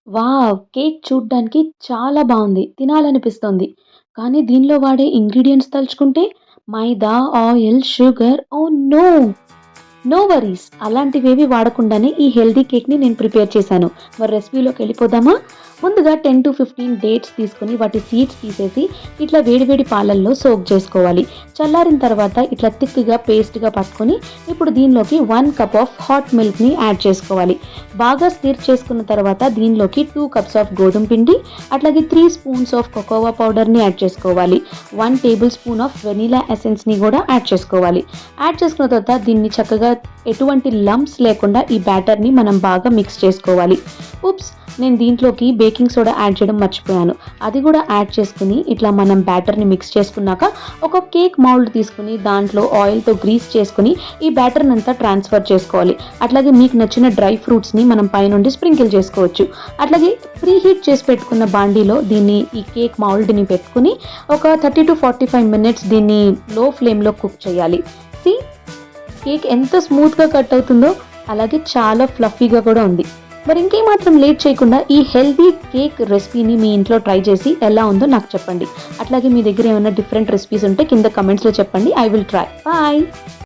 Wow! Cake చూడ్డానికి చాలా బావుంది. తినాలనిపిస్తోంది. కానీ దీనిలో వాడే ఇంగ్రీడియెంట్స్ తలుచుకుంటే మైదా, oil, sugar oh no! No worries. అలాంటివేవి వాడకుండానే ఈ హెల్తీ కేక్‌ని నేను ప్రిపేర్ చేశాను. మరి రెసిపీలోకెళ్ళిపోదామా? ముందుగా 10-15 డేట్స్ తీసుకొని వాటి సీడ్స్ తీసేసి ఇట్లా వేడి వేడి పాలల్లో సోక్ చేసుకోవాలి. చల్లారిన తర్వాత ఇట్లా థిక్‌గా పేస్ట్‌గా పట్టుకొని ఇప్పుడు దీనిలోకి 1 కప్ ఆఫ్ హాట్ మిల్క్‌ని యాడ్ చేసుకోవాలి. బాగా స్టిర్ చేసుకున్న తర్వాత దీనిలోకి 2 కప్స్ ఆఫ్ గోధుమ పిండి, అట్లాగే 3 స్పూన్స్ ఆఫ్ కోకోవా పౌడర్‌ని యాడ్ చేసుకోవాలి. 1 టేబుల్ స్పూన్ ఆఫ్ వెనిలా ఎసెన్స్‌ని కూడా యాడ్ చేసుకోవాలి. యాడ్ చేసుకున్న తర్వాత దీన్ని చక్కగా ఎటువంటి లంప్స్ లేకుండా ఈ బ్యాటర్‌ని మనం బాగా మిక్స్ చేసుకోవాలి. ఉప్స్! నేను దీంట్లోకి బేకింగ్ సోడా యాడ్ చేయడం మర్చిపోయాను. అది కూడా యాడ్ చేసుకొని ఇట్లా మనం బ్యాటర్‌ని మిక్స్ చేసుకున్నాక ఒక కేక్ మౌల్డ్ తీసుకొని దాంట్లో ఆయిల్‌తో గ్రీస్ చేసుకొని ఈ బ్యాటర్‌నంతా ట్రాన్స్‌ఫర్ చేసుకోవాలి. అట్లాగే మీకు నచ్చిన డ్రై ఫ్రూట్స్‌ని మనం పైనుండి స్ప్రింకిల్ చేసుకోవచ్చు. అట్లాగే ప్రీ హీట్ చేసి పెట్టుకున్న బాండీలో ఈ కేక్ మౌల్డ్‌ని పెట్టుకొని ఒక 30-45 మినిట్స్ దీన్ని లో ఫ్లేమ్‌లో కుక్ చేయాలి. సీ కేక్ ఎంత స్మూత్‌గా కట్ అవుతుందో, అలాగే చాలా ఫ్లఫీగా కూడా ఉంది. మరి ఇంకేమాత్రం లేట్ చేయకుండా ఈ హెల్తీ కేక్ రెసిపీని మీ ఇంట్లో ట్రై చేసి ఎలా ఉందో నాకు చెప్పండి. అట్లాగే మీ దగ్గర ఏమైనా డిఫరెంట్ రెసిపీస్ ఉంటే కింద కమెంట్స్‌లో చెప్పండి. I will try. బాయ్.